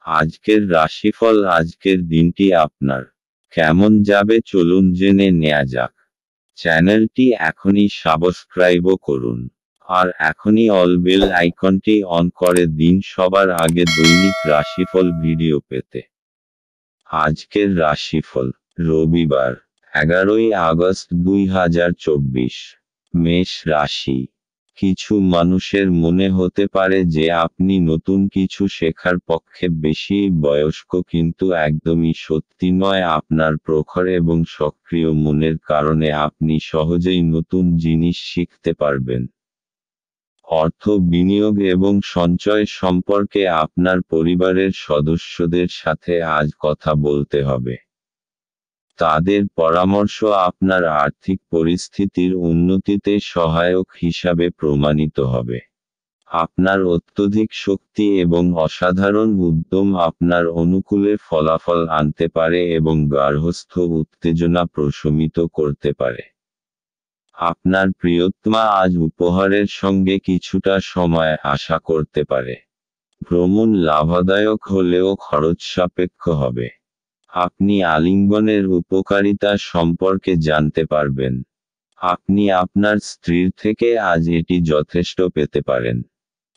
আজকের রাশিফল। আজকের দিনটি আপনার কেমন যাবে চলুন জেনে নেওয়া যাক। চ্যানেলটি এখনই সাবস্ক্রাইবও করুন, আর এখনই অল বেল আইকনটি অন করে দিন সবার আগে দৈনিক রাশিফল ভিডিও পেতে। আজকের রাশিফল রবিবার 11ই আগস্ট 2024। মেষ রাশি। কিছু মানুষের মনে হতে পারে যে আপনি নতুন কিছু শেখার পক্ষে বেশি বয়স্ক, কিন্তু একদমই সত্যি নয়। আপনার প্রখর এবং সক্রিয় মনের কারণে আপনি সহজেই নতুন জিনিস শিখতে পারবেন। অর্থ বিনিয়োগ এবং সঞ্চয় সম্পর্কে আপনার পরিবারের সদস্যদের সাথে আজ কথা বলতে হবে। তাদের পরামর্শ আপনার আর্থিক পরিস্থিতির উন্নতিতে সহায়ক হিসাবে প্রমাণিত হবে। আপনার অত্যধিক শক্তি এবং অসাধারণ উদ্যম আপনার অনুকূলে ফলাফল আনতে পারে এবং গার্হস্থ্য উত্তেজনা প্রশমিত করতে পারে। আপনার প্রিয়তমা আজ উপহারের সঙ্গে কিছুটা সময় আশা করতে পারে। ভ্রমণ লাভদায়ক হলেও খরচ সাপেক্ষ হবে। আপনি আলিঙ্গনের উপকারিতা সম্পর্কে জানতে পারবেন। আপনি আপনার স্ত্রীর থেকে আজ এটি যথেষ্ট পেতে পারেন।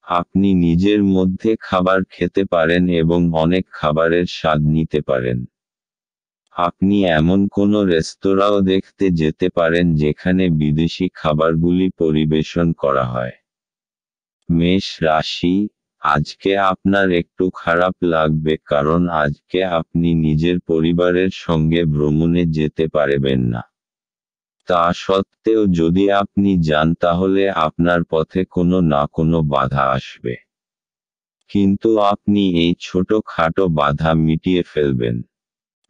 আপনি নিজের মধ্যে খাবার খেতে পারেন এবং অনেক খাবারের স্বাদ নিতে পারেন। আপনি এমন কোনো রেস্তোরাঁও দেখতে যেতে পারেন যেখানে বিদেশি খাবারগুলি পরিবেশন করা হয়। মেষ রাশি। আজকে আপনার একটু খারাপ লাগবে, কারণ আজকে আপনি নিজের পরিবারের সঙ্গে ভ্রমণে যেতে পারবেন না। তা সত্ত্বেও যদি আপনি যান তাহলে আপনার পথে কোনো না কোনো বাধা আসবে, কিন্তু আপনি এই ছোটখাটো বাধা মিটিয়ে ফেলবেন।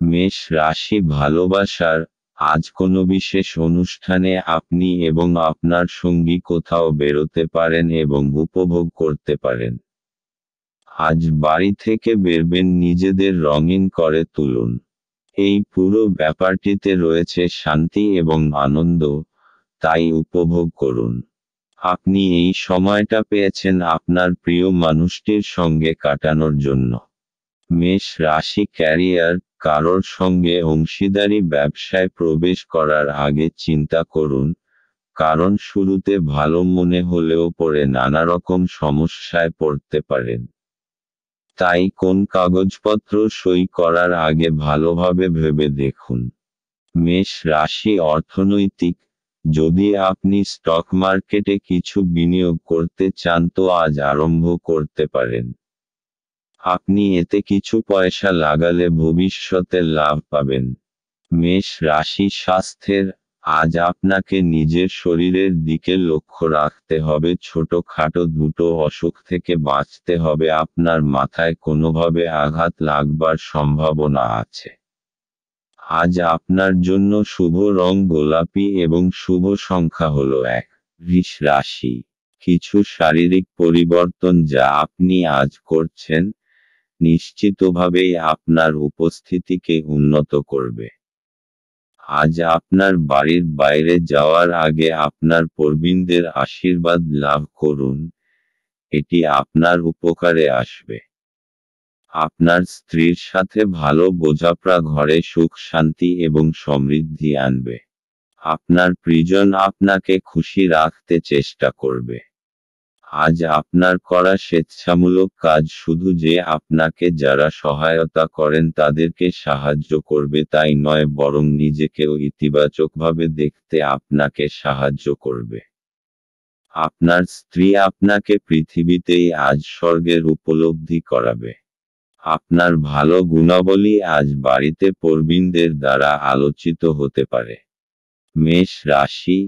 মেষ রাশি। ভালোবাসার। আজ কোনো বিশেষ অনুষ্ঠানে আপনি এবং আপনার সঙ্গী কোথাও বেরোতে পারেন এবং উপভোগ করতে পারেন। আজ বাড়ি থেকে বেরবেন, নিজেদের রঙিন করে তুলুন। এই পুরো ব্যাপারটিতে রয়েছে শান্তি এবং আনন্দ, তাই উপভোগ করুন। আপনি এই সময়টা পেয়েছেন আপনার প্রিয় মানুষটির সঙ্গে কাটানোর জন্য। মেষ রাশি। ক্যারিয়ার। কারোর সঙ্গে অংশীদারি ব্যবসায় প্রবেশ করার আগে চিন্তা করুন, কারণ শুরুতে ভালো মনে হলেও পরে নানারকম সমস্যায় পড়তে পারেন। তাই কোন কাগজপত্র সই করার আগে ভালোভাবে ভেবে দেখুন। মেষ রাশি। অর্থনৈতিক। যদি আপনি স্টক মার্কেটে কিছু বিনিয়োগ করতে চান তো আজ আরম্ভ করতে পারেন। আপনি এতে কিছু পয়সা লাগালে ভবিষ্যতে লাভ পাবেন। মেষ রাশি। স্বাস্থ্যের। আজ আপনাকে নিজের শরীরের দিকে লক্ষ্য রাখতে হবে। ছোটখাটো দুটো অসুখ থেকে বাঁচতে হবে। আপনার মাথায় কোনোভাবে আঘাত লাগবার সম্ভাবনা আছে। আজ আপনার জন্য শুভ রং গোলাপি এবং শুভ সংখ্যা হলো 1। বৃষ রাশি। কিছু শারীরিক পরিবর্তন যা আপনি আজ করছেন, নিশ্চিতভাবেই আপনার উপস্থিতিকে উন্নত করবে। আজ আপনার বাড়ির বাইরে যাওয়ার আগে আপনার প্রবীণদের আশীর্বাদ লাভ করুন, এটি আপনার উপকারে আসবে। আপনার স্ত্রীর সাথে ভালো বোঝাপড়া ঘরে সুখ শান্তি এবং সমৃদ্ধি আনবে। আপনার প্রিয়জন আপনাকে খুশি রাখতে চেষ্টা করবে। আজ আপনার করা স্বেচ্ছামূলক কাজ শুধু যে আপনাকে যারা সহায়তা করেন তাদেরকে সাহায্য করবে তাই নয়, বরং নিজেকেও ইতিবাচকভাবে দেখতে আপনাকে সাহায্য করবে। আপনার স্ত্রী আপনাকে পৃথিবীতেই আজ স্বর্গের উপলব্ধি করাবে। আপনার ভালো গুণাবলী আজ বাড়িতে প্রবীণদের দ্বারা আলোচিত হতে পারে। মেষ রাশি।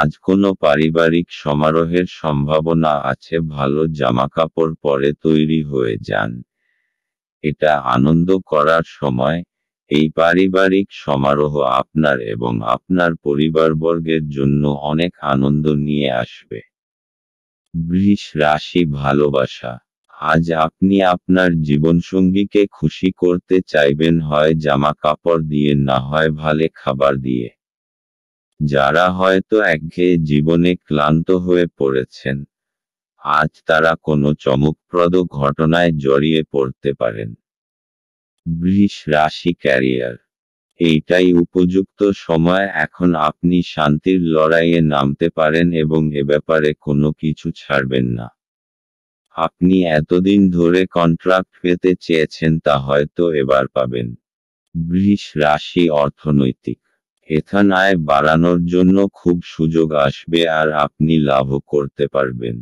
আজ কোনো পারিবারিক সমারোহের সম্ভাবনা আছে। ভালো জামাকাপড় পরে তৈরি হয়ে যান, এটা আনন্দ করার সময়। এই পারিবারিক সমারোহ আপনার এবং আপনার পরিবারবর্গের জন্য অনেক আনন্দ নিয়ে আসবে। বৃষ রাশি। ভালোবাসা। আজ আপনি আপনার জীবনসঙ্গীকে খুশি করতে চাইবেন, হয় জামা কাপড় দিয়ে না হয় ভালো খাবার দিয়ে। যারা হয়তো একঘেয়ে জীবনে ক্লান্ত হয়ে পড়েছেন, আজ তারা কোনো চমকপ্রদ ঘটনায় জড়িয়ে পড়তে পারেন। বৃষ রাশি ক্যারিয়ার, এইটাই উপযুক্ত সময়। এখন আপনি শান্তির লড়াইয়ে নামতে পারেন এবং এ ব্যাপারে কোনো কিছু ছাড়বেন না। আপনি এতদিন ধরে কন্ট্রাক্ট পেতে চেয়েছেন, তা হয়তো এবার পাবেন। বৃষ রাশি অর্থনৈতিক, এখানে আয় বাড়ানোর জন্য খুব সুযোগ আসবে আর আপনি লাভও করতে পারবেন।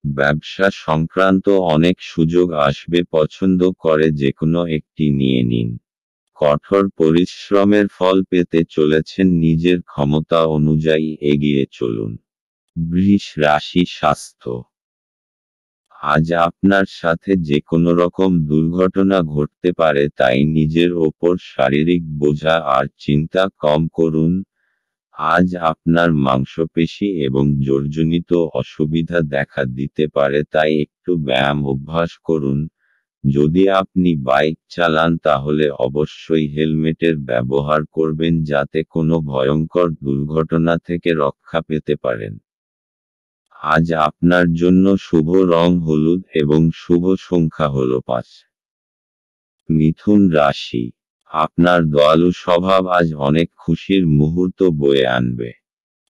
ব্যবসা সংক্রান্ত অনেক সুযোগ আসবে, পছন্দ করে যেকোনো একটি নিয়ে নিন। কঠোর পরিশ্রমের ফল পেতে চলেছেন, নিজের ক্ষমতা অনুযায়ী এগিয়ে চলুন। বৃষ রাশি স্বাস্থ্য, আজ আপনার সাথে যে কোনো রকম দুর্ঘটনা ঘটতে পারে, তাই নিজের ওপর শারীরিক বোঝা আর চিন্তা কম করুন। আজ আপনার মাংসপেশি এবং জর্জনিত অসুবিধা দেখা দিতে পারে, তাই একটু ব্যায়াম অভ্যাস করুন। যদি আপনি বাইক চালান তাহলে অবশ্যই হেলমেটের ব্যবহার করবেন, যাতে কোনো ভয়ঙ্কর দুর্ঘটনা থেকে রক্ষা পেতে পারেন। আজ আপনার জন্য শুভ রং হলুদ এবং শুভ সংখ্যা হল 5। মিথুন রাশি, আপনার দয়ালু স্বভাব আজ অনেক খুশির মুহূর্ত বয়ে আনবে।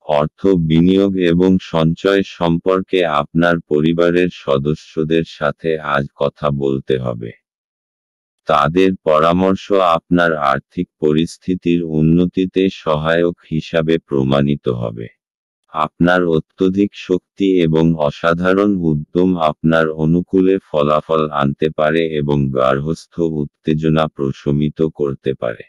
অর্থ বিনিয়োগ এবং সঞ্চয় সম্পর্কে আপনার পরিবারের সদস্যদের সাথে আজ কথা বলতে হবে। তাদের পরামর্শ আপনার আর্থিক পরিস্থিতির উন্নতিতে সহায়ক হিসাবে প্রমাণিত হবে। আপনার অত্যধিক শক্তি এবং অসাধারণ উদ্যম আপনার অনুকূলে ফলাফল আনতে পারে এবং গার্হস্থ্য উত্তেজনা প্রশমিত করতে পারে।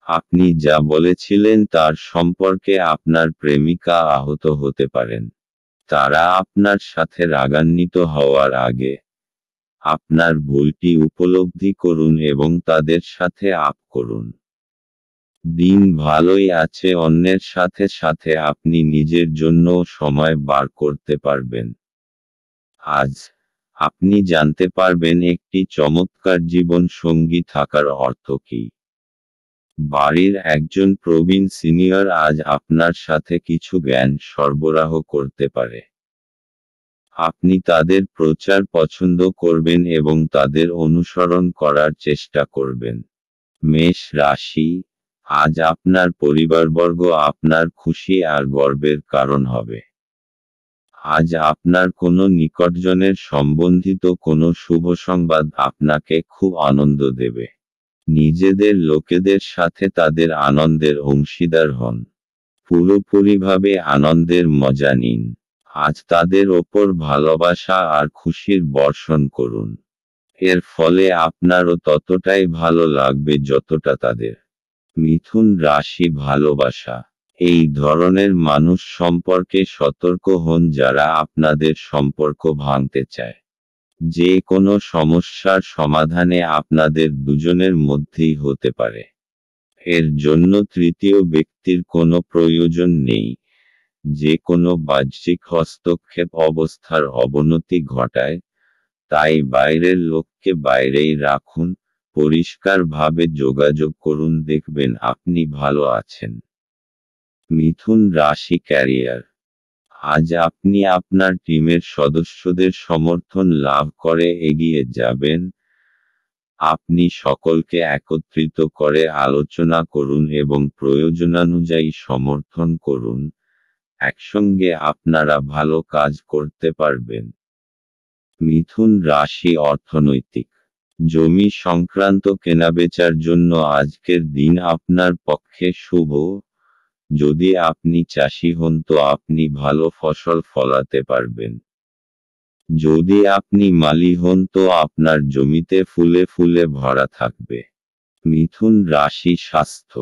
আপনি যা বলেছিলেন তার সম্পর্কে আপনার প্রেমিকা আহত হতে পারেন। তারা আপনার সাথে রাগান্বিত হওয়ার আগে আপনার ভুলটি উপলব্ধি করুন এবং তাদের সাথে আপ করুন। দিন ভালোই আছে, অন্যের সাথে সাথে আপনি নিজের জন্যও সময় বার করতে পারবেন। আজ আপনি জানতে পারবেন একটি চমৎকার জীবন সঙ্গী থাকার অর্থ কী। বাড়ির একজন প্রবীণ সিনিয়র আজ আপনার সাথে কিছু জ্ঞান সরবরাহ করতে পারে। আপনি তাদের প্রচার পছন্দ করবেন এবং তাদের অনুসরণ করার চেষ্টা করবেন। মেষ রাশি, আজ আপনার পরিবারবর্গ আপনার খুশি আর গর্বের কারণ হবে। আজ আপনার কোনো নিকটজনের সম্বন্ধিত কোনো শুভ সংবাদ আপনাকে খুব আনন্দ দেবে। নিজেদের লোকেদের সাথে তাদের আনন্দের অংশীদার হন। পুরোপুরিভাবে আনন্দের মজা নিন। আজ তাদের ওপর ভালোবাসা আর খুশির বর্ষণ করুন। এর ফলে আপনারও ততটাই ভালো লাগবে যতটা তাদের। মিথুন রাশি ভালোবাসা, এই ধরনের মানুষ সম্পর্কে সতর্ক হন যারা আপনাদের সম্পর্ক ভাঙতে চায়। যে কোনো সমস্যার সমাধানে আপনাদের দুজনের মধ্যেই হতে পারে। এর জন্য তৃতীয় ব্যক্তির কোনো প্রয়োজন নেই। যে কোনো বাহ্যিক হস্তক্ষেপ অবস্থার অবনতি ঘটায়, তাই বাইরের লোককে বাইরেই রাখুন। পরিষ্কারভাবে যোগাযোগ করুন, দেখবেন আপনি ভালো আছেন। মিথুন রাশি ক্যারিয়ার, আজ আপনি আপনার টিমের সদস্যদের সমর্থন লাভ করে এগিয়ে যাবেন। আপনি সকলকে একত্রিত করে আলোচনা করুন এবং প্রয়োজনানুযায়ী সমর্থন করুন। একসঙ্গে আপনারা ভালো কাজ করতে পারবেন। মিথুন রাশি অর্থনৈতিক, জমি সংক্রান্ত কেনাবেচার জন্য আজকের দিন আপনার পক্ষে শুভ। যদি আপনি চাষি হন তো আপনি ভালো ফসল ফলাতে পারবেন। যদি আপনি মালি হন তো আপনার জমিতে ফুলে ফুলে ভরা থাকবে। মিথুন রাশি স্বাস্থ্য,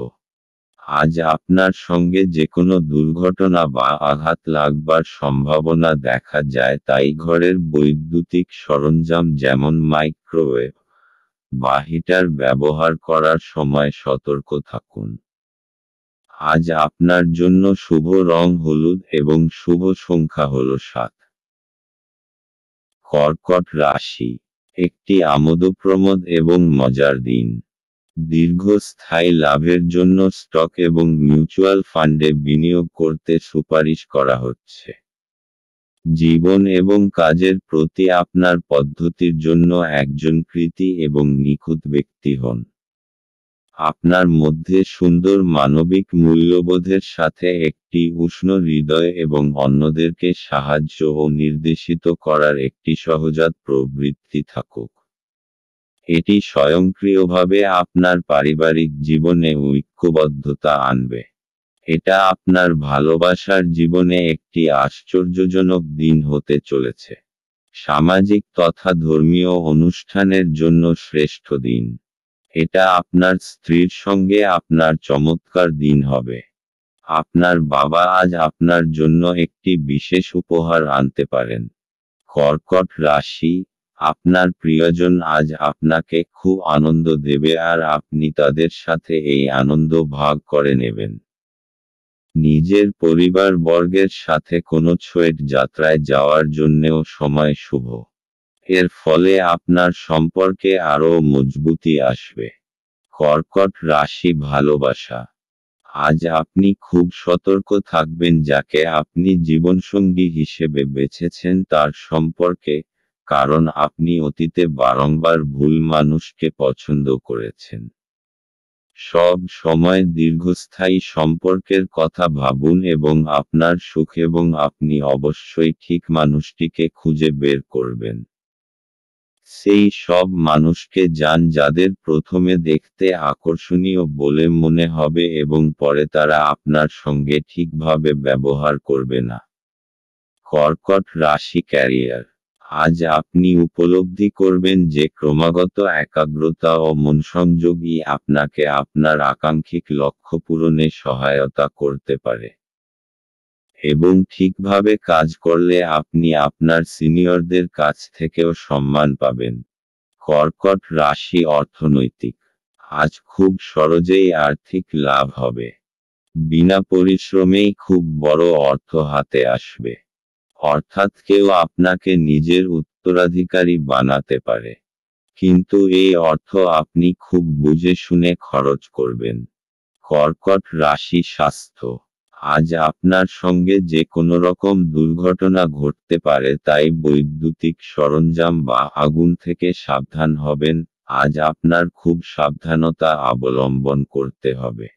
আজ আপনার সঙ্গে যে কোনো দুর্ঘটনা বা আঘাত লাগবার সম্ভাবনা দেখা যায়, তাই ঘরের বৈদ্যুতিক সরঞ্জাম যেমন মাইক্রোওয়েভ বা হিটার ব্যবহার করার সময় সতর্ক থাকুন। আজ আপনার জন্য শুভ রং হলুদ এবং শুভ সংখ্যা হল 7। কর্কট রাশি, একটি আমোদপ্রমোদ এবং মজার দিন। দীর্ঘস্থায়ী লাভের জন্য স্টক এবং মিউচুয়াল ফান্ডে বিনিয়োগ করতে সুপারিশ করা হচ্ছে। জীবন এবং কাজের প্রতি আপনার পদ্ধতির জন্য একজন কৃতী এবং নিখুঁত ব্যক্তি হন। আপনার মধ্যে সুন্দর মানবিক মূল্যবোধের সাথে একটি উষ্ণ হৃদয় এবং অন্যদেরকে সাহায্য ও নির্দেশিত করার একটি সহজাত প্রবৃত্তি থাকুক। এটি স্বয়ংক্রিয়ভাবে আপনার পারিবারিক জীবনে ঐক্যবদ্ধতা আনবে। এটা আপনার ভালোবাসার জীবনে একটি আশ্চর্যজনক দিন হতে চলেছে। সামাজিক তথা ধর্মীয় অনুষ্ঠানের জন্য শ্রেষ্ঠ দিন। এটা আপনার স্ত্রীর সঙ্গে আপনার চমৎকার দিন হবে। আপনার বাবা আজ আপনার জন্য একটি বিশেষ উপহার আনতে পারেন। কর্কট রাশি, আপনার প্রিয়জন আজ আপনাকে খুব আনন্দ দেবে আর আপনি তাদের সাথে এই আনন্দ ভাগ করে নেবেন। নিজের পরিবারবর্গের সাথে কোনো ছোট যাত্রায় যাওয়ার জন্যেও সময় শুভ। এর ফলে আপনার সম্পর্কে আরও মজবুতি আসবে। কর্কট রাশি ভালোবাসা, আজ আপনি খুব সতর্ক থাকবেন যাকে আপনি জীবনসঙ্গী হিসেবে বেছেছেন তার সম্পর্কে, কারণ আপনি অতীতে বারংবার ভুল মানুষকে পছন্দ করেছেন। সব সময় দীর্ঘস্থায়ী সম্পর্কের কথা ভাবুন এবং আপনার সুখ এবং আপনি অবশ্যই ঠিক মানুষটিকে খুঁজে বের করবেন। সেই সব মানুষকে যান যাদের প্রথমে দেখতে আকর্ষণীয় বলে মনে হবে এবং পরে তারা আপনার সঙ্গে ঠিকভাবে ব্যবহার করবে না। কর্কট রাশি ক্যারিয়ার, আজ আপনি উপলব্ধি করবেন যে ক্রমাগত একাগ্রতা ও মনসংযোগই আপনাকে আপনার আকাঙ্ক্ষিত লক্ষ্য পূরণে সহায়তা করতে পারে। এবং ঠিকভাবে কাজ করলে আপনি আপনার সিনিয়রদের কাছ থেকেও সম্মান পাবেন। কর্কট রাশি অর্থনৈতিক, আজ খুব সহজেই আর্থিক লাভ হবে। বিনা পরিশ্রমেই খুব বড় অর্থ হাতে আসবে। অর্থাৎ কেউ আপনাকে নিজের উত্তরাধিকারী বানাতে পারে। কিন্তু এই অর্থ আপনি খুব বুঝে শুনে খরচ করবেন। কর্কট রাশি স্বাস্থ্য, আজ আপনার সঙ্গে যে কোনো রকম দুর্ঘটনা ঘটতে পারে, তাই বৈদ্যুতিক সরঞ্জাম বা আগুন থেকে সাবধান হবেন। আজ আপনার খুব সাবধানতা অবলম্বন করতে হবে।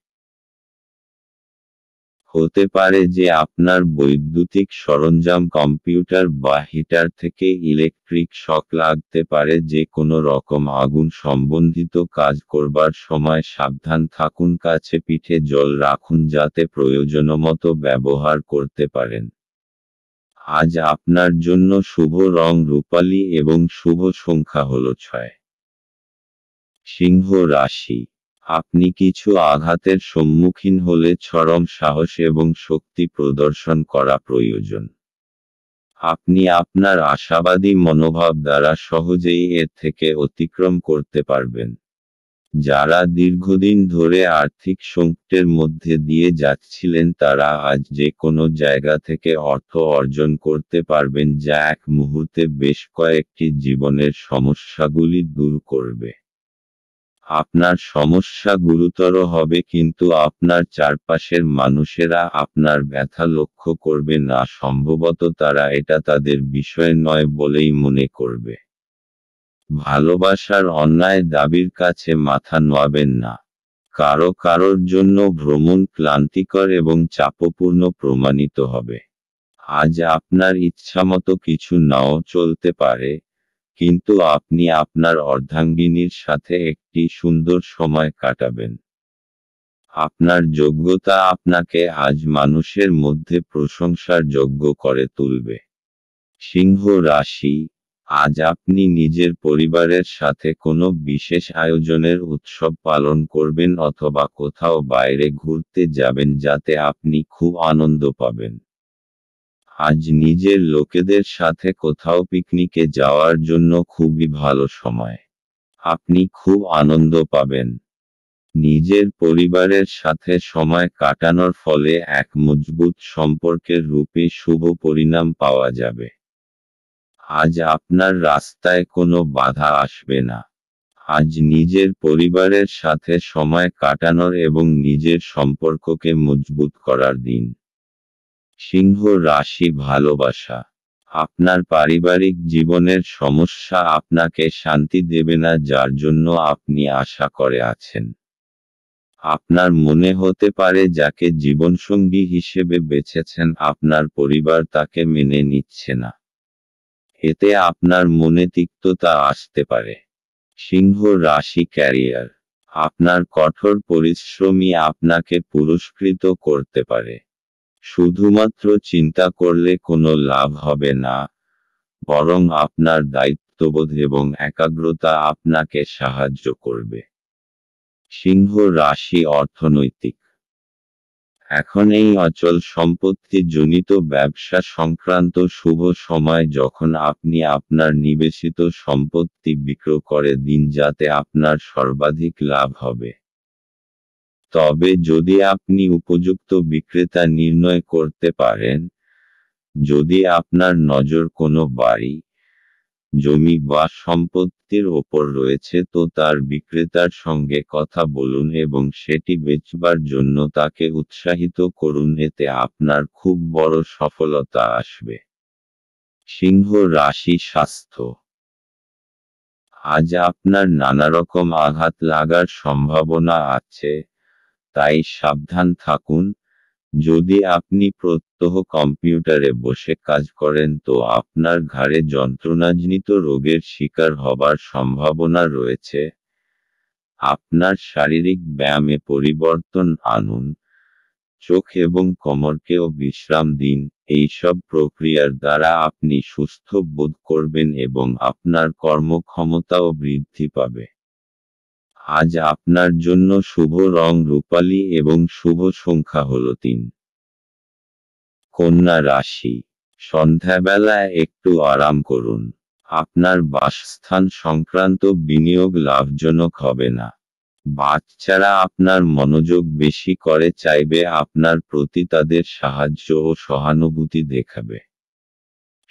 হতে পারে যে আপনার বৈদ্যুতিক সরঞ্জাম কম্পিউটার বা হিটার থেকে ইলেকট্রিক শক লাগতে পারে। যে কোনো রকম আগুন সম্বন্ধিত কাজ করবার সময় সাবধান থাকুন। কাছে পিঠে জল রাখুন যাতে প্রয়োজনমতো ব্যবহার করতে পারেন। আজ আপনার জন্য শুভ রং রূপালী এবং শুভ সংখ্যা হল 6। সিংহ রাশি, আপনি কিছু আঘাতের সম্মুখীন হলে চরম সাহস এবং শক্তি প্রদর্শন করা প্রয়োজন। আপনি আপনার আশাবাদী মনোভাব দ্বারা সহজেই এর থেকে অতিক্রম করতে পারবেন। যারা দীর্ঘদিন ধরে আর্থিক সংকটের মধ্যে দিয়ে যাচ্ছিলেন তারা আজ যে কোনো জায়গা থেকে অর্থ অর্জন করতে পারবেন, যা এক মুহূর্তে বেশ কয়েকটি জীবনের সমস্যাগুলি দূর করবে। আপনার সমস্যা গুরুতর হবে কিন্তু আপনার চারপাশের মানুষেরা আপনার ব্যথা লক্ষ্য করবে না। সম্ভবত তারা এটা তাদের বিষয় নয় বলেই মনে করবে। ভালোবাসার অন্যায় দাবির কাছে মাথা নোয়াবেন না। কারোর জন্য ভ্রমণ ক্লান্তিকর এবং চাপপূর্ণ প্রমাণিত হবে। আজ আপনার ইচ্ছামতো কিছু নাও চলতে পারে, কিন্তু আপনি আপনার অর্ধাঙ্গিনীর সাথে একটি সুন্দর সময় কাটাবেন। আপনার যোগ্যতা আপনাকে আজ মানুষের মধ্যে প্রশংসার যোগ্য করে তুলবে। সিংহ রাশি, আজ আপনি নিজের পরিবারের সাথে কোনো বিশেষ আয়োজনের উৎসব পালন করবেন অথবা কোথাও বাইরে ঘুরতে যাবেন যাতে আপনি খুব আনন্দ পাবেন। আজ নিজের লোকেদের সাথে কোথাও পিকনিকে যাওয়ার জন্য খুবই ভালো সময়। আপনি খুব আনন্দ পাবেন। নিজের পরিবারের সাথে সময় কাটানোর ফলে এক মজবুত সম্পর্কের রূপে শুভ পরিণাম পাওয়া যাবে। আজ আপনার রাস্তায় কোনো বাধা আসবে না। আজ নিজের পরিবারের সাথে সময় কাটানোর এবং নিজের সম্পর্ককে মজবুত করার দিন। সিংহ রাশি ভালোবাসা, আপনার পারিবারিক জীবনের সমস্যা আপনাকে শান্তি দেবে না, যার জন্য আপনি আশা করে আছেন। আপনার মনে হতে পারে যাকে জীবনসঙ্গী হিসেবে বেছেছেন আপনার পরিবার তাকে মেনে নিচ্ছে না। এতে আপনার মনে তিক্ততা আসতে পারে। সিংহ রাশি ক্যারিয়ার। আপনার কঠোর পরিশ্রমই আপনাকে পুরস্কৃত করতে পারে। শুধুমাত্র চিন্তা করলে কোনো লাভ হবে না, বরং আপনার দায়িত্ববোধ এবং একাগ্রতা আপনাকে সাহায্য করবে। সিংহ রাশি অর্থনৈতিক। এখন এই অচল সম্পত্তি জনিত ব্যবসা সংক্রান্ত শুভ সময়, যখন আপনি আপনার নিবেশিত সম্পত্তি বিক্রয় করে দিন যাতে আপনার সর্বাধিক লাভ হবে। তবে যদি আপনি উপযুক্ত বিক্রেতা নির্ণয় করতে পারেন, যদি আপনার নজর কোনো বাড়ি, জমি বা সম্পত্তির ওপর রয়েছে, তো তার বিক্রেতার সঙ্গে কথা বলুন এবং সেটি বেচবার জন্য তাকে উৎসাহিত করুন, এতে আপনার খুব বড় সফলতা আসবে। সিংহ রাশি স্বাস্থ্য। আজ আপনার নানারকম আঘাত লাগার সম্ভাবনা আছে, তাই সাবধান থাকুন। যদি আপনি প্রত্যহ কম্পিউটারে বসে কাজ করেন তো আপনার ঘাড়ে যন্ত্রণাজনিত রোগের শিকার হবার সম্ভাবনা রয়েছে। আপনার শারীরিক ব্যায়ামে পরিবর্তন আনুন, চোখ এবং কোমরকেও বিশ্রাম দিন। এইসব প্রক্রিয়ার দ্বারা আপনি সুস্থ বোধ করবেন এবং আপনার কর্মক্ষমতাও বৃদ্ধি পাবে। আজ আপনার জন্য শুভ রং রূপালী এবং শুভ সংখ্যা হল 3। কন্যা রাশি। সন্ধ্যাবেলায় একটু আরাম করুন। আপনার বাসস্থান সংক্রান্ত বিনিয়োগ লাভজনক হবে না। বাচ্চারা আপনার মনোযোগ বেশি করে চাইবে আপনার প্রতি, তাদের সাহায্য ও সহানুভূতি দেখাবে।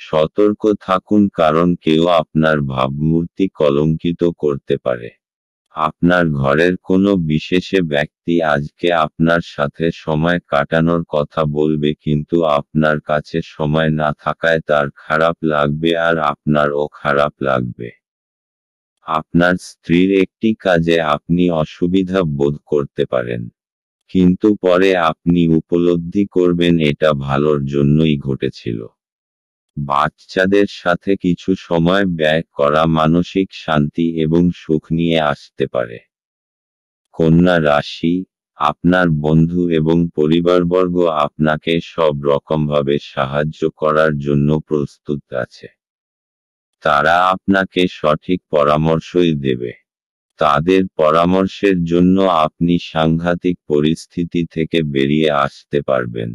সতর্ক থাকুন, কারণ কেউ আপনার ভাবমূর্তি কলঙ্কিত করতে পারে। আপনার ঘরের কোনো বিশেষে ব্যক্তি আজকে আপনার সাথে সময় কাটানোর কথা বলবে, কিন্তু আপনার কাছে সময় না থাকায় তার খারাপ লাগবে আর আপনারও খারাপ লাগবে। আপনার স্ত্রীর একটি কাজে আপনি অসুবিধা বোধ করতে পারেন, কিন্তু পরে আপনি উপলব্ধি করবেন এটা ভালোর জন্যই ঘটেছিল। বাচ্চাদের সাথে কিছু সময় ব্যয় করা মানসিক শান্তি এবং সুখ নিয়ে আসতে পারে। কন্যা রাশি। আপনার বন্ধু এবং পরিবারবর্গ আপনাকে সব রকমভাবে সাহায্য করার জন্য প্রস্তুত আছে। তারা আপনাকে সঠিক পরামর্শই দেবে। তাদের পরামর্শের জন্য আপনি সাংঘাতিক পরিস্থিতি থেকে বেরিয়ে আসতে পারবেন।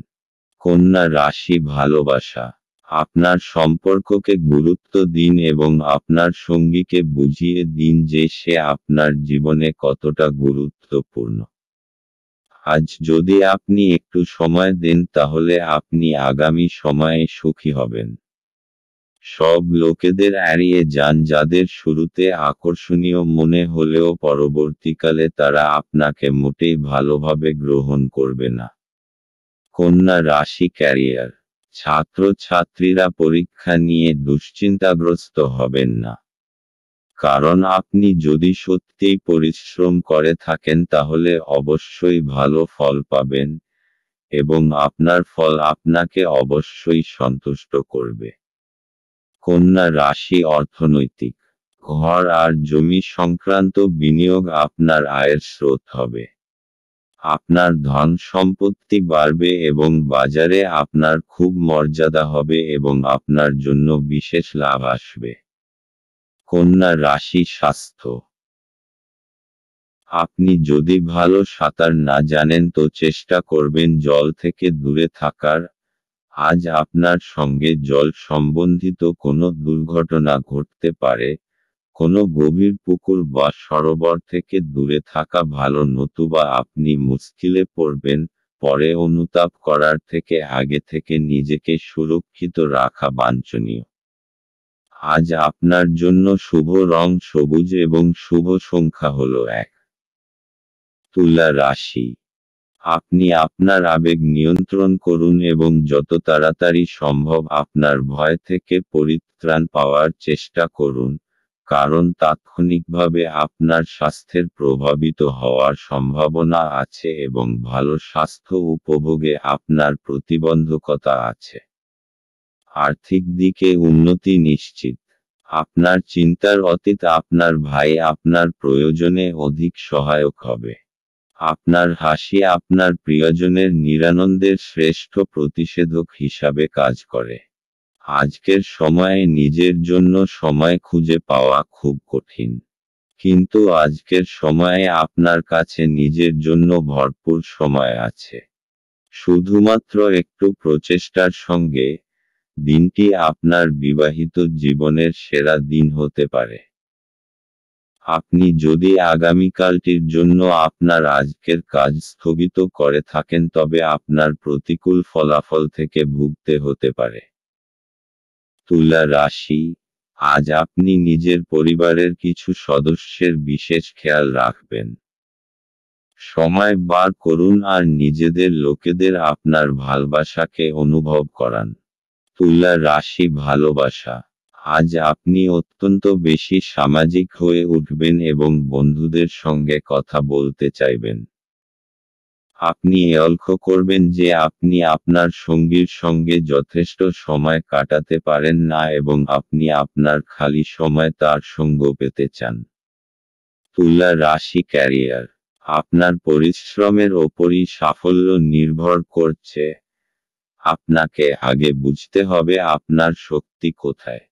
কন্যা রাশি ভালোবাসা। আপনার সম্পর্ককে গুরুত্ব দিন এবং আপনার সঙ্গীকে বুঝিয়ে দিন যে সে আপনার জীবনে কতটা গুরুত্বপূর্ণ। আজ যদি আপনি একটু সময় দেন তাহলে আপনি আগামী সময়ে সুখী হবেন। সব লোকেদের এড়িয়ে যান যাদের শুরুতে আকর্ষণীয় মনে হলেও পরবর্তীকালে তারা আপনাকে মোটেই ভালোভাবে গ্রহণ করবে না। কন্যা রাশি ক্যারিয়ার। ছাত্রছাত্রীরা পরীক্ষা নিয়ে দুশ্চিন্তাগ্রস্ত হবেন না, কারণ আপনি যদি সত্যিই পরিশ্রম করে থাকেন তাহলে অবশ্যই ভালো ফল পাবেন, এবং আপনার ফল আপনাকে অবশ্যই সন্তুষ্ট করবে। কন্যা রাশি অর্থনৈতিক। ঘর আর জমি সংক্রান্ত বিনিয়োগ আপনার আয়ের স্রোত হবে। আপনার ধন সম্পত্তি বাড়বে এবং বাজারে আপনার খুব মর্যাদা হবে এবং আপনার জন্য বিশেষ লাভ আসবে। কন্যা রাশি স্বাস্থ্য। আপনি যদি ভালো সাঁতার না জানেন তো চেষ্টা করবেন জল থেকে দূরে থাকার। আজ আপনার সঙ্গে জল সম্বন্ধিত কোনো দুর্ঘটনা ঘটতে পারে। কোনো গভীর পুকুর বা সরোবর থেকে দূরে থাকা ভালো, নতুবা আপনি মুশকিলে পড়বেন। পরে অনুতাপ করার থেকে আগে থেকে নিজেকে সুরক্ষিত রাখা বাঞ্ছনীয়। আজ আপনার জন্য শুভ রং সবুজ এবং শুভ সংখ্যা হল 1। তুলা রাশি। আপনি আপনার আবেগ নিয়ন্ত্রণ করুন এবং যত তাড়াতাড়ি সম্ভব আপনার ভয় থেকে পরিত্রাণ পাওয়ার চেষ্টা করুন, কারণ তাৎক্ষণিকভাবে আপনার স্বাস্থ্যের প্রভাবিত হওয়ার সম্ভাবনা আছে এবং ভালো স্বাস্থ্য উপভোগে আপনার প্রতিবন্ধকতা আছে। আর্থিক দিকে উন্নতি নিশ্চিত। আপনার চিন্তার অতীত আপনার ভাই আপনার প্রয়োজনে অধিক সহায়ক হবে। আপনার হাসি আপনার প্রিয়জনের নিরানন্দের শ্রেষ্ঠ প্রতিষেধক হিসাবে কাজ করে। আজকের সময়ে নিজের জন্য সময় খুঁজে পাওয়া খুব কঠিন। কিন্তু আজকের সময়ে আপনার কাছে নিজের জন্য ভরপুর সময় আছে। শুধুমাত্র একটু প্রচেষ্টার সঙ্গে, দিনটি আপনার বিবাহিত জীবনের সেরা দিন হতে পারে। আপনি যদি আগামীকালটির জন্য আপনার আজকের কাজ স্থগিত করে থাকেন তবে আপনার প্রতিকূল ফলাফল থেকে ভুগতে হতে পারে। তুলা রাশি, আজ আপনি নিজের পরিবারের কিছু সদস্যের বিশেষ খেয়াল রাখবেন। সময় বার করুন আর নিজেদের লোকেদের আপনার ভালোবাসাকে অনুভব করান। তুলা রাশি ভালোবাসা, আজ আপনি অত্যন্ত বেশি সামাজিক হয়ে উঠবেন এবং বন্ধুদের সঙ্গে কথা বলতে চাইবেন। আপনি লক্ষ্য করবেন যে আপনি আপনার সঙ্গীর সঙ্গে যথেষ্ট সময় কাটাতে পারেন না এবং আপনি আপনার খালি সময় তার সঙ্গ পেতে চান। তুলা রাশি ক্যারিয়ার, আপনার পরিশ্রমের ওপরই সাফল্য নির্ভর করছে। আপনাকে আগে বুঝতে হবে আপনার শক্তি কোথায়।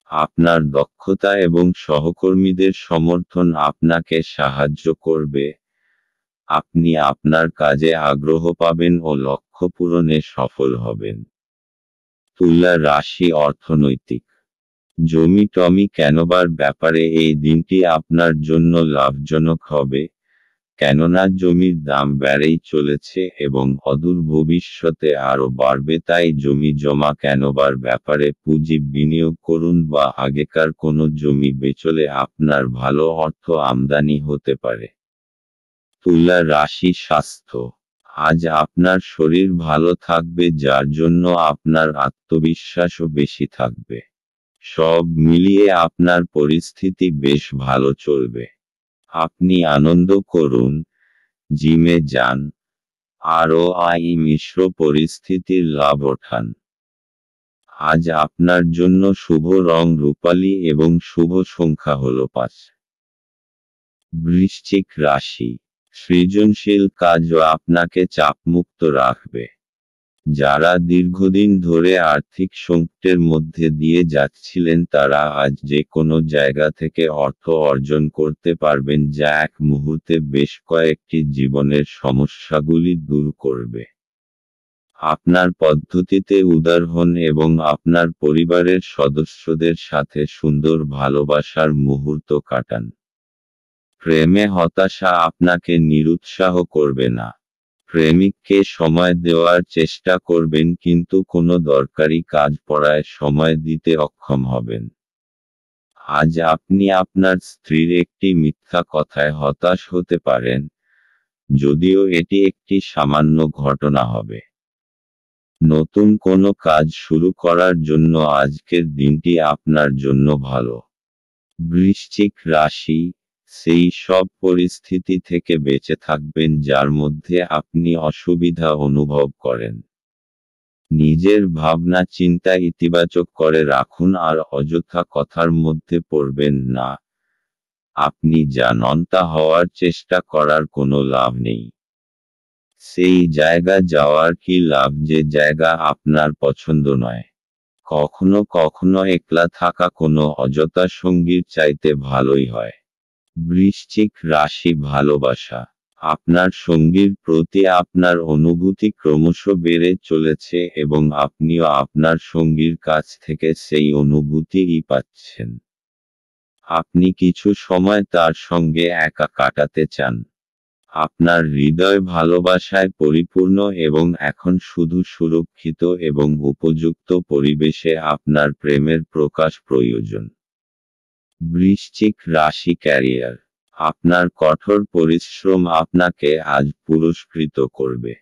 আপনার দক্ষতা এবং সহকর্মীদের সমর্থন আপনাকে সাহায্য করবে। আপনি আপনার কাজে আগ্রহ পাবেন ও লক্ষ্য পূরণে সফল হবেন। তুলা রাশি অর্থনৈতিক, জমি টমি কেনবার ব্যাপারে এই দিনটি আপনার জন্য লাভজনক হবে, কেননা জমির দাম বেড়েই চলেছে এবং অদূর ভবিষ্যতে আরও বাড়বে। তাই জমি জমা কেনবার ব্যাপারে পুঁজি বিনিয়োগ করুন বা আগেকার কোনো জমি বেচলে আপনার ভালো অর্থ আমদানি হতে পারে। তুলা রাশি স্বাস্থ্য, আজ আপনার শরীর ভালো থাকবে যার জন্য আপনার আত্মবিশ্বাসও বেশি থাকবে। সব মিলিয়ে আপনার পরিস্থিতি বেশ ভালো চলবে। আপনি আনন্দ করুন, জিমে যান, আরও মিশ্র পরিস্থিতির লাভ ওঠান। আজ আপনার জন্য শুভ রং রূপালী এবং শুভ সংখ্যা হল 5। বৃশ্চিক রাশি, সৃজনশীল কাজও আপনাকে চাপমুক্ত রাখবে। যারা দীর্ঘদিন ধরে আর্থিক সংকটের মধ্যে দিয়ে যাচ্ছিলেন তারা আজ যে কোনো জায়গা থেকে অর্থ অর্জন করতে পারবেন যা এক মুহূর্তে বেশ কয়েকটি জীবনের সমস্যাগুলি দূর করবে। আপনার পদ্ধতিতে উদার হন এবং আপনার পরিবারের সদস্যদের সাথে সুন্দর ভালোবাসার মুহূর্ত কাটান। প্রেমে হতাশা আপনাকে নিরুৎসাহ করবে না। প্রেমিককে সময় দেওয়ার চেষ্টা করবেন কিন্তু কোনো দরকারি কাজ পড়ায় সময় দিতে অক্ষম হবেন। আজ আপনি আপনার স্ত্রীর একটি মিথ্যা কথায় হতাশ হতে পারেন, যদিও এটি একটি সামান্য ঘটনা হবে। নতুন কোনো কাজ শুরু করার জন্য আজকের দিনটি আপনার জন্য ভালো। বৃশ্চিক রাশি, সেই সব পরিস্থিতি থেকে বেঁচে থাকবেন যার মধ্যে আপনি অসুবিধা অনুভব করেন। নিজের ভাবনা চিন্তা ইতিবাচক করে রাখুন আর অযথা কথার মধ্যে পড়বেন না। আপনি যা নন তা হওয়ার চেষ্টা করার কোনো লাভ নেই। সেই জায়গা যাওয়ার কি লাভ যে জায়গা আপনার পছন্দ নয়। কখনো কখনো একলা থাকা কোনো অযথা সঙ্গীর চাইতে ভালোই হয়। বৃশ্চিক রাশি ভালোবাসা, আপনার সঙ্গীর প্রতি আপনার অনুভূতি ক্রমশ বেড়ে চলেছে এবং আপনিও আপনার সঙ্গীর কাছ থেকে সেই অনুভূতিই পাচ্ছেন। আপনি কিছু সময় তার সঙ্গে একা কাটাতে চান। আপনার হৃদয় ভালোবাসায় পরিপূর্ণ এবং এখন শুধু সুরক্ষিত এবং উপযুক্ত পরিবেশে আপনার প্রেমের প্রকাশ প্রয়োজন। বৃশ্চিক রাশি ক্যারিয়ার, আপনার কঠোর পরিশ্রম আপনাকে আজ পুরস্কৃত করবে।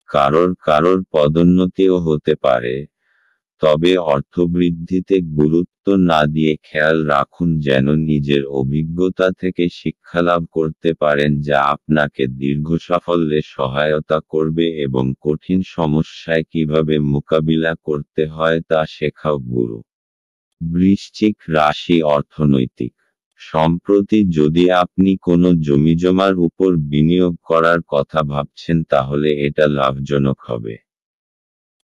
কারোর পদোন্নতিও হতে পারে, তবে অর্থবৃদ্ধিতে গুরুত্ব না দিয়ে খেয়াল রাখুন যেন নিজের অভিজ্ঞতা থেকে শিক্ষালাভ করতে পারেন যা আপনাকে দীর্ঘ সাফল্যে সহায়তা করবে এবং কঠিন সমস্যায় কিভাবে মোকাবিলা করতে হয় তা শেখাও গুরু। বৃশ্চিক রাশি অর্থনৈতিক। সম্প্রতি যদি আপনি কোনো জমিজমার উপর বিনিয়োগ করার কথা ভাবছেন তাহলে এটা লাভজনক হবে।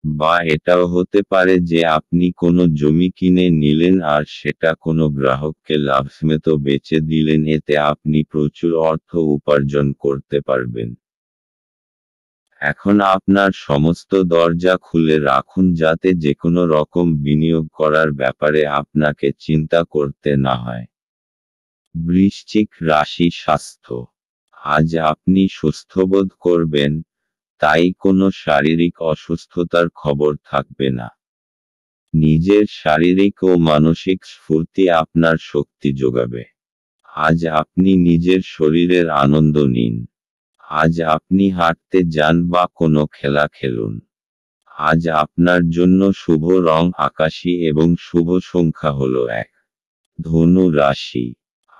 বা এটাও হতে পারে যে আপনি কোনো জমি কিনে নিলেন আর সেটা কোনো গ্রাহককে লাভসমেত বেচে দিলেন, এতে আপনি প্রচুর অর্থ উপার্জন করতে পারবেন। এখন আপনার সমস্ত দরজা খুলে রাখুন যাতে যেকোনো রকম বিনিয়োগ করার ব্যাপারে আপনাকে চিন্তা করতে না হয়। বৃশ্চিক রাশি স্বাস্থ্য। আজ আপনি সুস্থবোধ করবেন, তাই কোনো শারীরিক অসুস্থতার খবর থাকবে না। নিজের শারীরিক ও মানসিক স্ফূর্তি আপনার শক্তি যোগাবে। আজ আপনি নিজের শরীরের আনন্দ নিন। আজ আপনি হাঁটতে যান বা কোনো খেলা খেলুন। আজ আপনার জন্য শুভ রং আকাশী এবং শুভ সংখ্যা হল 1। ধনু রাশি।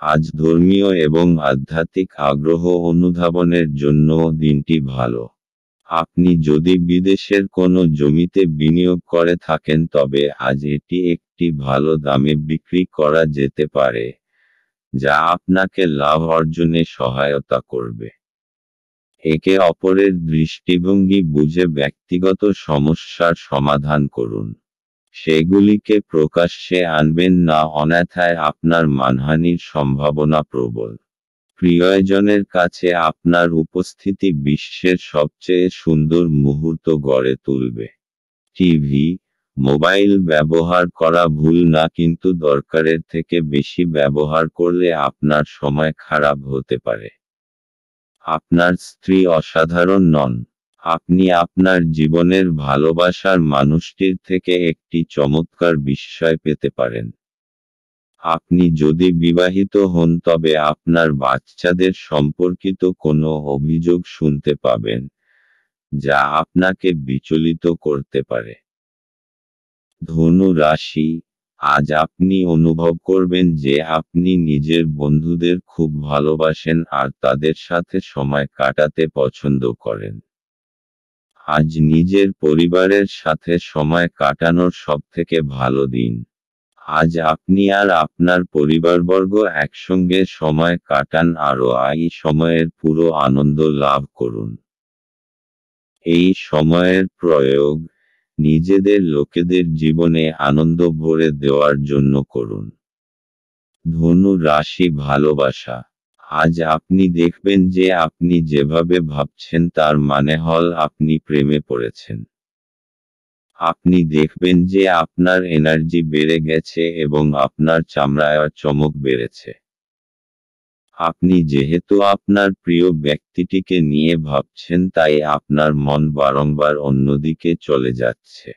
আজ ধর্মীয় এবং আধ্যাত্মিক আগ্রহ অনুধাবনের জন্য দিনটি ভালো। আপনি যদি বিদেশের কোনো জমিতে বিনিয়োগ করে থাকেন তবে আজ এটি একটি ভালো দামে বিক্রি করা যেতে পারে, যা আপনাকে লাভ অর্জনে সহায়তা করবে। একে অপরের দৃষ্টিভঙ্গি বুঝে ব্যক্তিগত সমস্যার সমাধান করুন। সেগুলিকে প্রকাশ্যে আনবেন না, অন্যথায় আপনার মানহানির সম্ভাবনা প্রবল। প্রিয়জনের কাছে আপনার উপস্থিতি বিশ্বের সবচেয়ে সুন্দর মুহূর্ত গড়ে তুলবে। টিভি, মোবাইল ব্যবহার করা ভুল না, কিন্তু দরকারের থেকে বেশি ব্যবহার করলে আপনার সময় খারাপ হতে পারে। আপনার স্ত্রী অসাধারণ নন। আপনি আপনার জীবনের ভালোবাসার মানুষটির থেকে একটি চমৎকার বিস্ময় পেতে পারেন। আপনি যদি বিবাহিত হন তবে আপনার বাচ্চাদের সম্পর্কিত কোনো অভিযোগ শুনতে পাবেন, যা আপনাকে বিচলিত করতে পারে। ধনু রাশি। আজ আপনি অনুভব করবেন যে আপনি নিজের বন্ধুদের খুব ভালোবাসেন আর তাদের সাথে সময় কাটাতে পছন্দ করেন। আজ নিজের পরিবারের সাথে সময় কাটানোর সবথেকে ভালো দিন। আজ আপনি আর আপনার পরিবারবর্গ একসঙ্গে সময় কাটান আর এই সময়ের পুরো আনন্দ লাভ করুন। এই সময়ের প্রয়োগ নিজেদের লোকেদের জীবনে আনন্দ ভরে দেওয়ার জন্য করুন। ধনু রাশি ভালোবাসা। আজ আপনি দেখবেন যে আপনি যেভাবে ভাবছেন তার মানে হল আপনি প্রেমে পড়েছেন। আপনি দেখবেন যে আপনার এনার্জি বেড়ে গেছে এবং আপনার চামড়ায় চমক বেড়েছে। আপনি যেহেতু আপনার প্রিয় ব্যক্তিটিকে নিয়ে ভাবছেন তাই আপনার মন বারংবার অন্যদিকে চলে যাচ্ছে।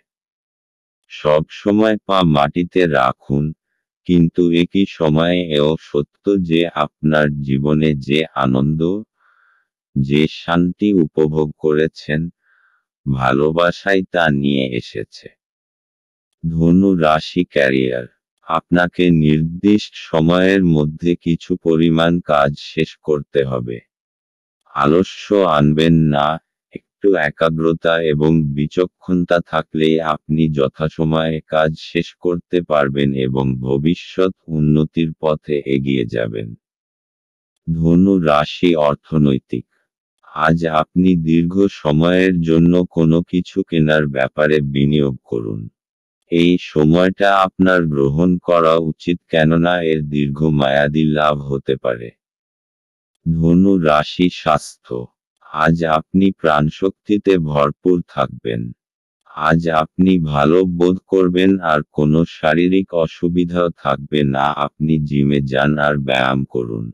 সব সময় পা মাটিতে রাখুন, কিন্তু একই সময়ে এও সত্য যে আপনার জীবনে যে আনন্দ, যে শান্তি উপভোগ করেছেন, ভালোবাসাই তা নিয়ে এসেছে। ধনু রাশি ক্যারিয়ার। আপনাকে নির্দিষ্ট সময়ের মধ্যে কিছু পরিমাণ কাজ শেষ করতে হবে। আলস্য আনবেন না, একটু একাগ্রতা এবং বিচক্ষণতা থাকলেই আপনি যথাসময়ে কাজ শেষ করতে পারবেন এবং ভবিষ্যৎ উন্নতির পথে এগিয়ে যাবেন। ধনু রাশি অর্থনৈতিক। আজ আপনি দীর্ঘ সময়ের জন্য কোনো কিছু কেনার ব্যাপারে বিনিয়োগ করুন। এই সময়টা আপনার গ্রহণ করা উচিত কেননা এর দীর্ঘমেয়াদী লাভ হতে পারে। ধনু রাশি স্বাস্থ্য। আজ আপনি প্রাণশক্তিতে ভরপুর থাকবেন। আজ আপনি ভালো বোধ করবেন আর কোনো শারীরিক অসুবিধাও থাকবে না। আপনি জিমে যান আর ব্যায়াম করুন।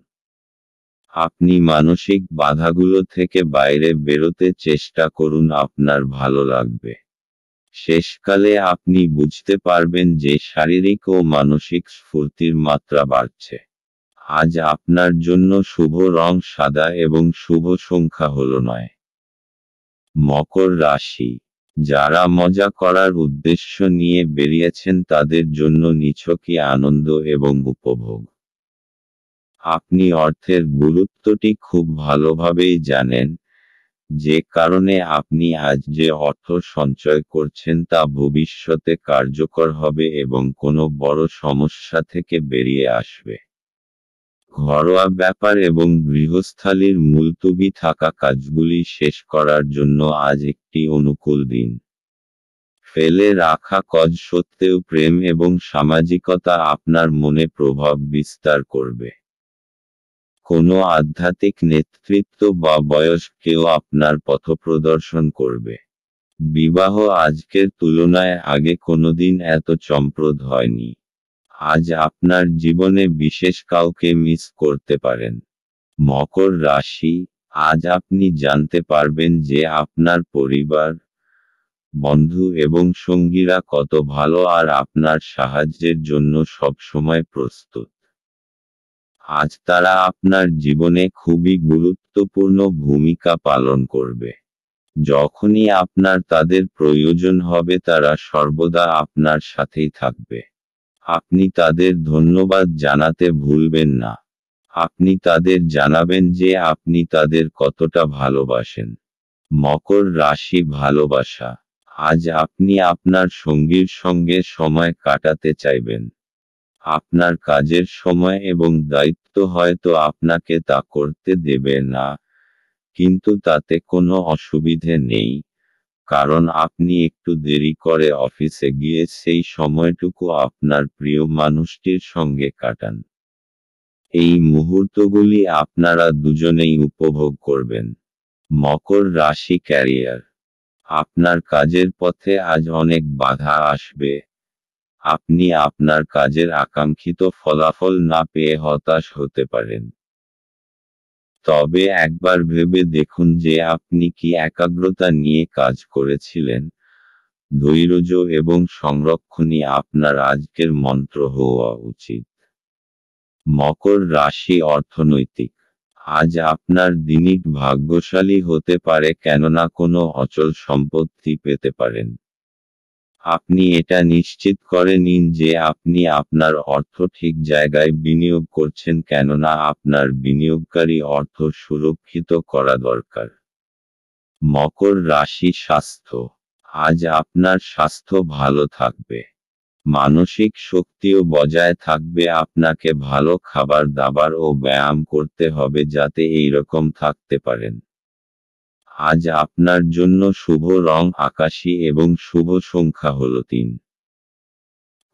আপনি মানসিক বাধাগুলো থেকে বাইরে বেরোতে চেষ্টা করুন, আপনার ভালো লাগবে। শেষকালে আপনি বুঝতে পারবেন যে শারীরিক ও মানসিক স্ফূর্তির মাত্রা বাড়ছে। আজ আপনার জন্য শুভ রং সাদা এবং শুভ সংখ্যা হলো 9। মকর রাশি, যারা মজা করার উদ্দেশ্য নিয়ে বেরিয়েছেন তাদের জন্য নিছকই আনন্দ এবং উপভোগ। আপনি অর্থের গুরুত্বটি খুব ভালোভাবেই জানেন, যে কারণে আপনি আজ যে অর্থ সঞ্চয় করছেন তা ভবিষ্যতে কার্যকর হবে এবং কোনো বড় সমস্যা থেকে বেরিয়ে আসবে। ঘরোয়া ব্যাপার এবং গৃহস্থালির মুলতবি থাকা কাজগুলি শেষ করার জন্য আজ একটি অনুকূল দিন। ফেলে রাখা কাজ সত্ত্বেও প্রেম এবং সামাজিকতা আপনার মনে প্রভাব বিস্তার করবে। কোনো আধ্যাত্মিক নেতৃত্ব বা বয়স্ক কেউ আপনার পথপ্রদর্শন করবে। বিবাহ আজকের তুলনায় আগে কোনোদিন এত চমকপ্রদ হয়নি। আজ আপনার জীবনে বিশেষ কাউকে মিস করতে পারেন। মকর রাশি, আজ আপনি জানতে পারবেন যে আপনার পরিবার, বন্ধু এবং সঙ্গীরা কত ভালো আর আপনার সাহায্যের জন্য সবসময় প্রস্তুত। আজ তারা আপনার জীবনে খুবই গুরুত্বপূর্ণ ভূমিকা পালন করবে। যখনই আপনার তাদের প্রয়োজন হবে তারা সর্বদা আপনার সাথেই থাকবে। আপনি তাদের ধন্যবাদ জানাতে ভুলবেন না। আপনি তাদের জানাবেন যে আপনি তাদের কতটা ভালোবাসেন। মকর রাশি, ভালোবাসা, আজ আপনি আপনার সঙ্গীর সঙ্গে সময় কাটাতে চাইবেন। আপনার কাজের সময় এবং দায়িত্ব হয়তো আপনাকে তা করতে দেবে না, কিন্তু তাতে কোনো অসুবিধে নেই, কারণ আপনি একটু দেরি করে অফিসে গিয়ে সেই সময়টুকু আপনার প্রিয় মানুষটির সঙ্গে কাটান। এই মুহূর্তগুলি আপনারা দুজনেই উপভোগ করবেন। মকর রাশি, ক্যারিয়ার, আপনার কাজের পথে আজ অনেক বাধা আসবে। আপনি আপনার কাজের আকাঙ্ক্ষিত ফলাফল না পেয়ে হতাশ হতে পারেন। তবে একবার ভেবে দেখুন যে আপনি কি একাগ্রতা নিয়ে কাজ করেছিলেন। ধৈর্য এবং সংরক্ষণই আপনার আজকের মন্ত্র হওয়া উচিত। মকর রাশি, অর্থনৈতিক, আজ আপনার দিনটি ভাগ্যশালী হতে পারে কেননা কোনো অচল সম্পত্তি পেতে পারেন। আপনি এটা নিশ্চিত করে নিন যে আপনি আপনার অর্থ ঠিক জায়গায় বিনিয়োগ করছেন কেননা আপনার বিনিয়োগকারী অর্থ সুরক্ষিত করা দরকার। মকর রাশি, স্বাস্থ্য, আজ আপনার স্বাস্থ্য ভালো থাকবে। মানসিক শক্তিও বজায় থাকবে। আপনাকে ভালো খাবার দাবার ও ব্যায়াম করতে হবে যাতে এইরকম থাকতে পারেন। আজ আপনার জন্য শুভ রং আকাশী এবং শুভ সংখ্যা হলো 3।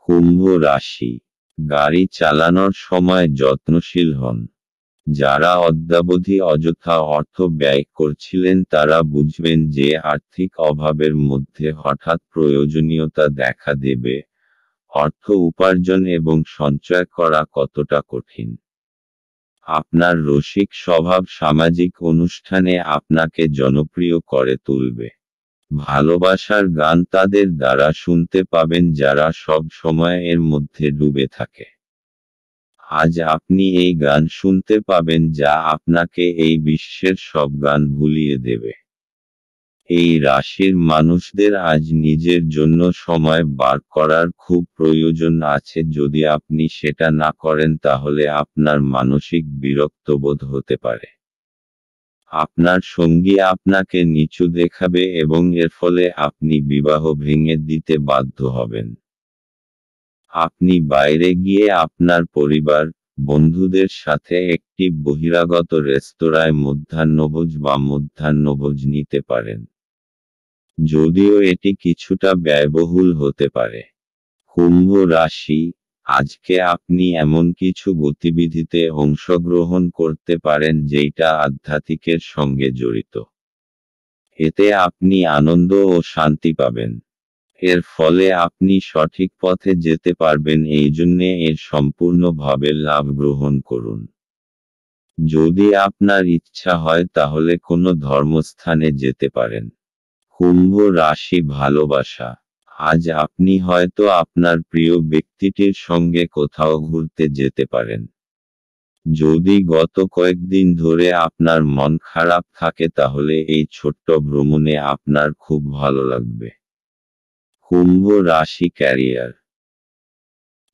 কুম্ভ রাশি, গাড়ি চালানোর সময় যত্নশীল হন। যারা অদ্যাবধি অযথা অর্থ ব্যয় করছিলেন তারা বুঝবেন যে আর্থিক অভাবের মধ্যে হঠাৎ প্রয়োজনীয়তা দেখা দেবে। অর্থ উপার্জন এবং সঞ্চয় করা কতটা কঠিন। আপনার রসিক স্বভাব সামাজিক অনুষ্ঠানে আপনাকে জনপ্রিয় করে তুলবে। ভালোবাসার গান তাদের দ্বারা শুনতে পাবেন যারা সব সময় এর মধ্যে ডুবে থাকে। আজ আপনি এই গান শুনতে পাবেন যা আপনাকে এই বিশ্বের সব গান ভুলিয়ে দেবে। এই রাশির মানুষদের আজ নিজের জন্য সময় বার করার খুব প্রয়োজন আছে। যদি আপনি সেটা না করেন তাহলে আপনার মানসিক বিরক্তবোধ হতে পারে। আপনার সঙ্গী আপনাকে নিচু দেখাবে এবং এর ফলে আপনি বিবাহ ভেঙে দিতে বাধ্য হবেন। আপনি বাইরে গিয়ে আপনার পরিবার, বন্ধুদের সাথে একটি বহিরাগত রেস্তোরাঁয় মধ্যাহ্নভোজ নিতে পারেন। যদিও এটি কিছুটা ব্যয়বহুল হতে পারে। কুম্ভ রাশি, আজকে আপনি এমন কিছু গতিবিধিতে অংশগ্রহণ করতে পারেন যেটা আধ্যাত্মিকের সঙ্গে জড়িত। এতে আপনি আনন্দ ও শান্তি পাবেন। এর ফলে আপনি সঠিক পথে যেতে পারবেন, এই জন্যে এর সম্পূর্ণভাবে লাভ গ্রহণ করুন। যদি আপনার ইচ্ছা হয় তাহলে কোনো ধর্মস্থানে যেতে পারেন। কুম্ভ রাশি, ভালোবাসা, আজ আপনি হয়তো আপনার প্রিয় ব্যক্তিটির সঙ্গে কোথাও ঘুরতে যেতে পারেন। যদি গত কয়েকদিন ধরে আপনার মন খারাপ থাকে তাহলে এই ছোট্ট ভ্রমণে আপনার খুব ভালো লাগবে। কুম্ভ রাশি ক্যারিয়ার।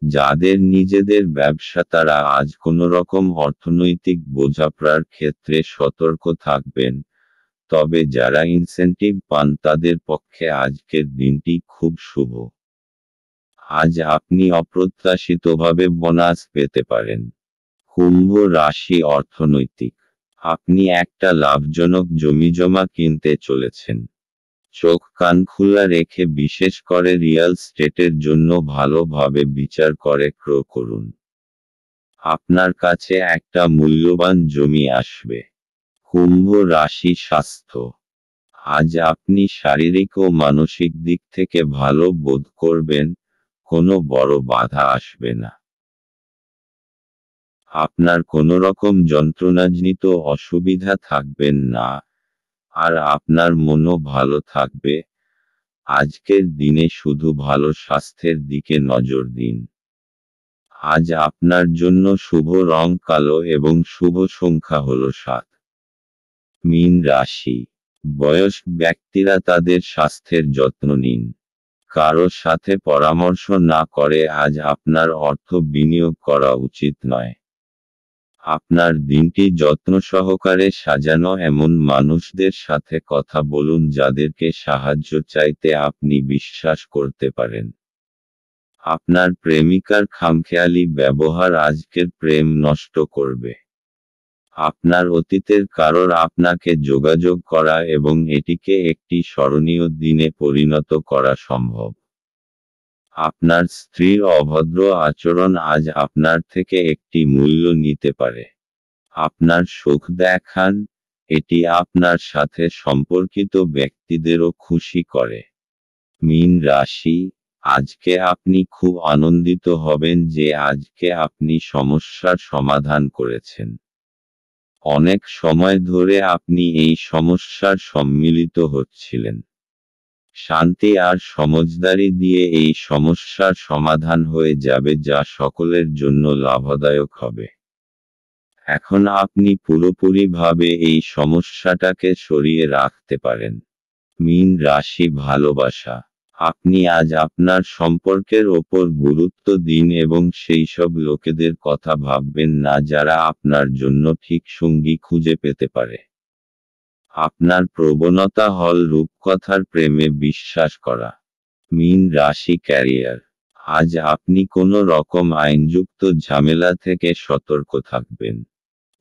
যাদের নিজেদের ব্যবসা তারা আজ কোনো রকম অর্থনৈতিক বোঝাপড়ার ক্ষেত্রে সতর্ক থাকবেন, তবে যারা ইনসেনটিভ পান তাদের পক্ষে আজকের দিনটি খুব শুভ। আজ আপনি অপ্রত্যাশিতভাবে বোনাস পেতে পারেন। কুম্ভ রাশি অর্থনৈতিক। আপনি একটা লাভজনক জমিজমা কিনতে চলেছেন। চোখ কান খোলা রেখে বিশেষ করে রিয়েল স্টেটের জন্য ভালোভাবে বিচার করে ক্রয় করুন। আপনার কাছে একটা মূল্যবান জমি আসবে। কুম্ভ রাশি স্বাস্থ্য। আজ আপনি শারীরিক ও মানসিক দিক থেকে ভালো বোধ করবেন, কোনো বড় বাধা আসবে না। আপনার কোনো রকম যন্ত্রণাজনিত অসুবিধা থাকবেন না, আর আপনার মনও ভালো থাকবে। আজকের দিনে শুধু ভালো স্বাস্থ্যের দিকে নজর দিন। আজ আপনার জন্য শুভ রং কালো এবং শুভ সংখ্যা হল 7। মীন রাশি। বয়স্ক ব্যক্তিরা তাদের স্বাস্থ্যের যত্ন নিন। কারো সাথে পরামর্শ না করে আজ আপনার অর্থ বিনিয়োগ করা উচিত নয়। আপনার দিনটি যত্ন সহকারে সাজানো এমন মানুষদের সাথে কথা বলুন যাদেরকে সাহায্য চাইতে আপনি বিশ্বাস করতে পারেন। আপনার প্রেমিকার খামখেয়ালি ব্যবহার আজকের প্রেম নষ্ট করবে। আপনার অতীতের কারোর আপনাকে যোগাযোগ করা এবং এটিকে একটি স্মরণীয় দিনে পরিণত করা সম্ভব। আপনার স্ত্রীর অভদ্র আচরণ আজ আপনার থেকে একটি মূল্য নিতে পারে। আপনার সুখ দেখান, এটি আপনার সাথে সম্পর্কিত ব্যক্তিদেরও খুশি করে। মীন রাশি। আজকে আপনি খুব আনন্দিত হবেন যে আজকে আপনি সমস্যার সমাধান করেছেন। অনেক সময় ধরে আপনি এই সমস্যার সম্মিলিত হচ্ছিলেন। শান্তি আর সমঝদারি দিয়ে এই সমস্যার সমাধান হয়ে যাবে যা সকলের জন্য লাভদায়ক হবে। এখন আপনি পুরোপুরিভাবে এই সমস্যাটাকে সরিয়ে রাখতে পারেন। মীন রাশি ভালোবাসা। আপনি আজ আপনার সম্পর্কের ওপর গুরুত্ব দিন এবং সেই সব লোকেদের কথা ভাববেন না যারা আপনার জন্য ঠিক সঙ্গী খুঁজে পেতে পারে। আপনার প্রবণতা হল রূপকথার প্রেমে বিশ্বাস করা। মীন রাশি ক্যারিয়ার। আজ আপনি কোনো রকম আইনযুক্ত ঝামেলা থেকে সতর্ক থাকবেন।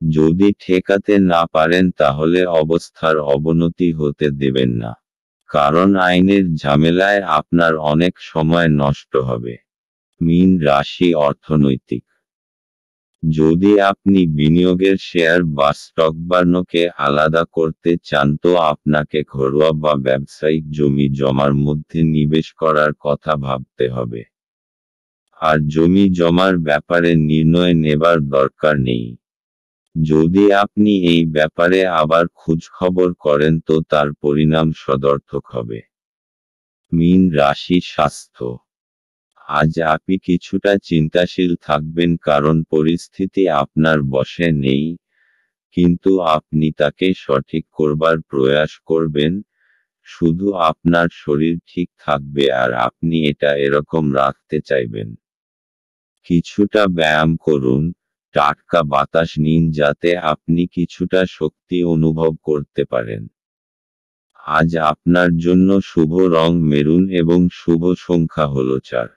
যদি ঠেকাতে না পারেন তাহলে অবস্থার অবনতি হতে দেবেন না, কারণ আইনের ঝামেলায় আপনার অনেক সময় নষ্ট হবে। মীন রাশি অর্থনৈতিক। যদি আপনি বিনিয়োগের শেয়ার বা স্টকবার্নকে আলাদা করতে চান তো আপনাকে ঘরোয়া বা ব্যবসায়িক জমি জমার মধ্যে নিবেশ করার কথা ভাবতে হবে। আর জমি জমার ব্যাপারে নির্ণয় নেবার দরকার নেই। যদি আপনি এই ব্যাপারে আবার খোঁজখবর করেন তো তার পরিণাম সদর্থক হবে। মীন রাশি স্বাস্থ্য। আজ আপনি কিছুটা চিন্তাশীল থাকবেন কারণ পরিস্থিতি আপনার বশে নেই, কিন্তু আপনি তাকে সঠিক করবার প্রয়াস করবেন। শুধু আপনার শরীর ঠিক থাকবে আর আপনি এটা এরকম রাখতে চাইবেন। কিছুটা ব্যায়াম করুন, টাটকা বাতাস নিন যাতে আপনি কিছুটা শক্তি অনুভব করতে পারেন। আজ আপনার জন্য শুভ রং মেরুন এবং শুভ সংখ্যা হল 4।